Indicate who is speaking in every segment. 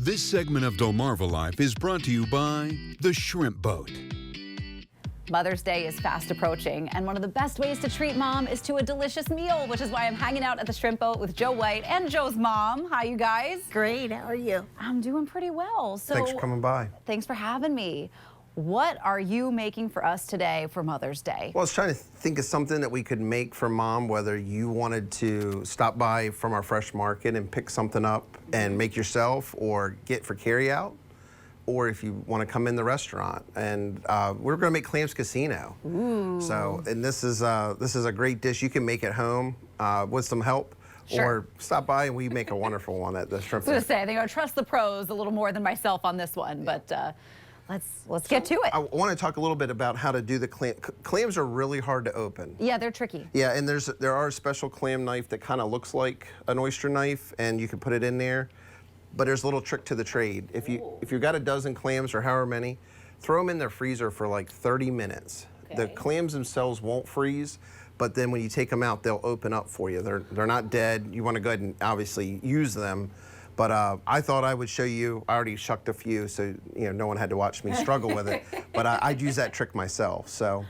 Speaker 1: This segment of Delmarva Life is brought to you by the Shrimp Boat.
Speaker 2: Mother's Day is fast approaching, and one of the best ways to treat mom is to a delicious meal, which is why I'm hanging out at the Shrimp Boat with Joe White and Joe's mom. Hi, you guys.
Speaker 3: Great, how are you?
Speaker 2: I'm doing pretty well. So
Speaker 4: Thanks for coming by.
Speaker 2: Thanks for having me. What are you making for us today for Mother's Day?
Speaker 4: Well, I was trying to think of something that we could make for mom, whether you wanted to stop by from our fresh market and pick something up and make yourself or get for carryout, or if you want to come in the restaurant. And we're going to make Clams Casino.
Speaker 2: Ooh.
Speaker 4: So, and this is a great dish you can make at home with some help.
Speaker 2: Sure.
Speaker 4: Or stop by and we make a wonderful one at the Shrimp.
Speaker 2: I was going to say, I think I trust the pros a little more than myself on this one, but let's get to it.
Speaker 4: I want to talk a little bit about how to do the clams are really hard to open.
Speaker 2: Yeah, they're tricky.
Speaker 4: Yeah, and there are a special clam knife that kind of looks like an oyster knife, and you can put it in there. But there's a little trick to the trade. If you've got a dozen clams or however many, throw them in their freezer for like 30 minutes. Okay. The clams themselves won't freeze, but then when you take them out, they'll open up for you. They're not dead. You want to go ahead and obviously use them. But I thought I would show you. I already shucked a few, so no one had to watch me struggle with it. But I'd use that trick myself. So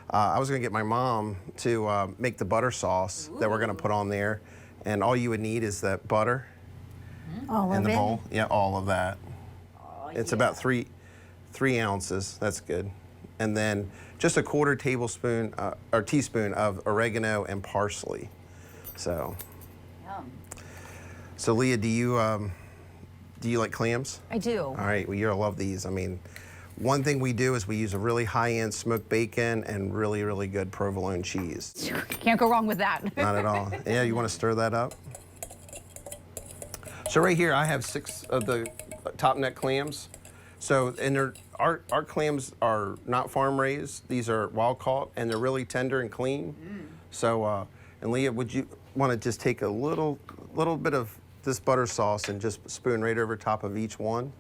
Speaker 4: I was going to get my mom to make the butter sauce that we're going to put on there. And all you would need is that butter in the bowl. Yeah, all of that. Oh, it's about three ounces. That's good. And then just a quarter tablespoon or teaspoon of oregano and parsley. So. So Leah, do you like clams?
Speaker 2: I do.
Speaker 4: All right, well, you'll love these. I mean, one thing we do is we use a really high-end smoked bacon and really, really good provolone cheese.
Speaker 2: Can't go wrong with that.
Speaker 4: Not at all. Yeah, you want to stir that up? So right here, I have 6 of the top neck clams. So, and our clams are not farm raised. These are wild caught, and they're really tender and clean. So, and Leah, would you want to just take a little bit of this butter sauce and just spoon right over top of each one?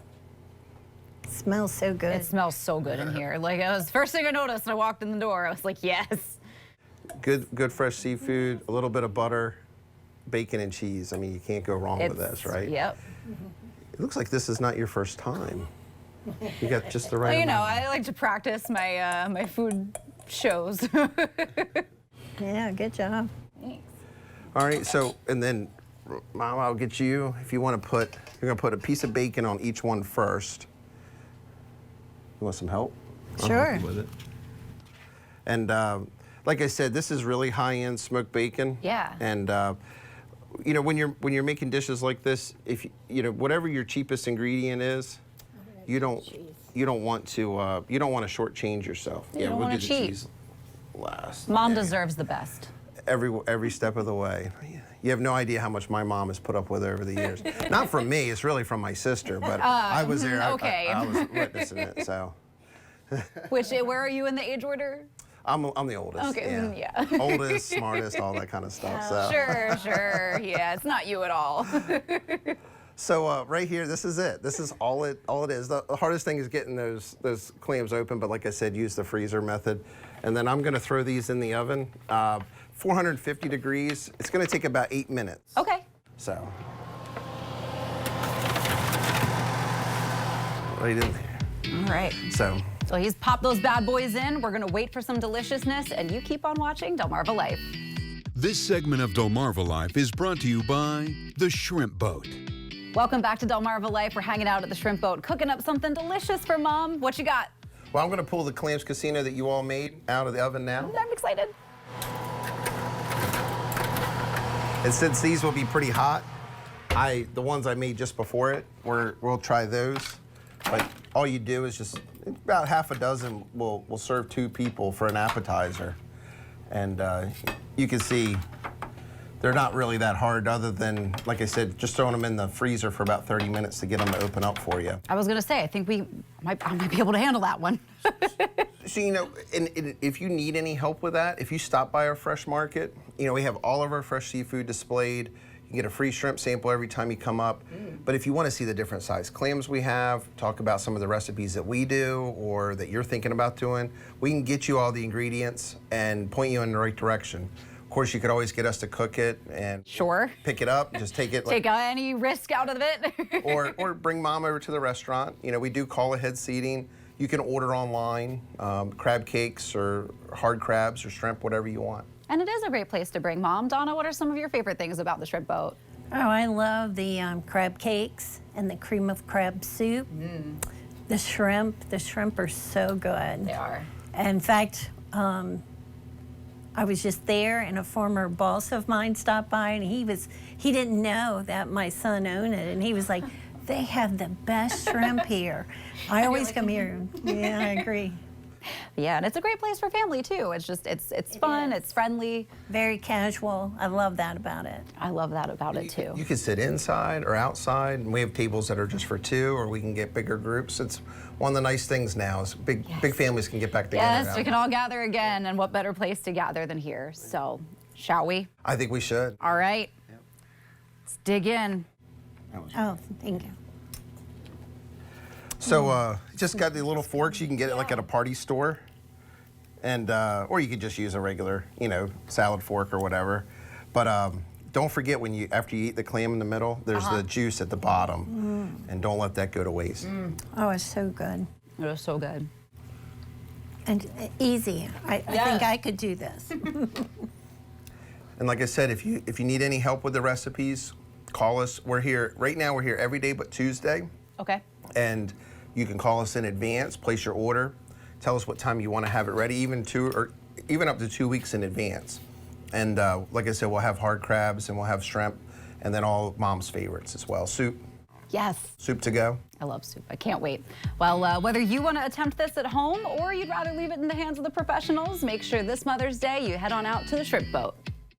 Speaker 3: It smells so good.
Speaker 2: It smells so good in here. Like, it was the first thing I noticed when I walked in the door. I was like, yes.
Speaker 4: Good fresh seafood, a little bit of butter, bacon and cheese. I mean, you can't go wrong with this, right?
Speaker 2: Yep.
Speaker 4: It looks like this is not your first time. You got just the right
Speaker 2: well,
Speaker 4: amount.
Speaker 2: I like to practice my my food shows.
Speaker 3: Yeah, good job.
Speaker 2: Thanks.
Speaker 4: All right, so, and then, Mom, I'll get you, if you want to you're going to put a piece of bacon on each one first. You want some help?
Speaker 3: Sure.
Speaker 4: I'll help you with it. And like I said, this is really high-end smoked bacon.
Speaker 2: Yeah.
Speaker 4: And when you're making dishes like this, if whatever your cheapest ingredient is, you don't want to shortchange yourself.
Speaker 2: You don't want to cheat.
Speaker 4: Cheese last.
Speaker 2: Mom deserves the best.
Speaker 4: Every step of the way. You have no idea how much my mom has put up with over the years. Not from me, it's really from my sister, but I was there.
Speaker 2: Okay.
Speaker 4: I was witnessing it, so.
Speaker 2: Where are you in the age order?
Speaker 4: I'm the oldest.
Speaker 2: Okay, yeah.
Speaker 4: Oldest, smartest, all that kind of stuff. So.
Speaker 2: Sure. Yeah, it's not you at all.
Speaker 4: So right here, this is it. This is all it is. The hardest thing is getting those clams open, but like I said, use the freezer method. And then I'm gonna throw these in the oven, 450 degrees. It's gonna take about 8 minutes.
Speaker 2: Okay.
Speaker 4: So. Right in there.
Speaker 2: All right.
Speaker 4: So
Speaker 2: he's popped those bad boys in. We're gonna wait for some deliciousness, and you keep on watching Delmarva Life.
Speaker 1: This segment of Delmarva Life is brought to you by the Shrimp Boat.
Speaker 2: Welcome back to Delmarva Life. We're hanging out at the Shrimp Boat, cooking up something delicious for Mom. What you got?
Speaker 4: well, I'm gonna pull the Clams Casino that you all made out of the oven now.
Speaker 2: I'm excited.
Speaker 4: And since these will be pretty hot, the ones I made just before it, we'll try those. But all you do is just, about half a dozen will serve 2 people for an appetizer. And you can see they're not really that hard other than, like I said, just throwing them in the freezer for about 30 minutes to get them to open up for you.
Speaker 2: I was gonna say, I think I might be able to handle that one.
Speaker 4: So, and if you need any help with that, if you stop by our fresh market, we have all of our fresh seafood displayed. You can get a free shrimp sample every time you come up. But if you want to see the different size clams we have, talk about some of the recipes that we do or that you're thinking about doing, we can get you all the ingredients and point you in the right direction. course, you could always get us to cook it and
Speaker 2: Sure.
Speaker 4: pick it up, just take it.
Speaker 2: Take any risk out of it.
Speaker 4: or bring mom over to the restaurant. You know, we do call ahead seating. You can order online, crab cakes or hard crabs or shrimp, whatever you want.
Speaker 2: And it is a great place to bring mom. Donna, what are some of your favorite things about the shrimp boat?
Speaker 3: Oh, I love the crab cakes and the cream of crab soup. The shrimp are so good.
Speaker 2: They are.
Speaker 3: In fact, I was just there, and a former boss of mine stopped by, and he didn't know that my son owned it, and he was like, "They have the best shrimp here." I always come here. Yeah, I agree.
Speaker 2: Yeah, and it's a great place for family too. It's just it's fun, it's friendly.
Speaker 3: Very casual. I love that about it.
Speaker 2: I love that about it too.
Speaker 4: You can sit inside or outside, and we have tables that are just for two, or we can get bigger groups. It's one of the nice things now is big families can get back together.
Speaker 2: Yes,
Speaker 4: now.
Speaker 2: we can all gather again, and what better place to gather than here? So, shall we?
Speaker 4: I think we should.
Speaker 2: All right. Let's dig in.
Speaker 3: Oh, thank you.
Speaker 4: So just got the little forks. You can get it like at a party store, and or you could just use a regular, salad fork or whatever. But don't forget after you eat the clam in the middle, there's the juice at the bottom, and don't let that go to waste.
Speaker 3: Oh, it's so good.
Speaker 2: It was so good.
Speaker 3: And easy. I think I could do this.
Speaker 4: And like I said, if you need any help with the recipes, call us. We're here right now. We're here every day but Tuesday.
Speaker 2: Okay.
Speaker 4: And you can call us in advance, place your order, tell us what time you want to have it ready, even up to 2 weeks in advance. And like I said, we'll have hard crabs and we'll have shrimp, and then all of mom's favorites as well. Soup.
Speaker 2: Yes.
Speaker 4: Soup to go.
Speaker 2: I love soup. I can't wait. Well, whether you want to attempt this at home or you'd rather leave it in the hands of the professionals, make sure this Mother's Day you head on out to the shrimp boat.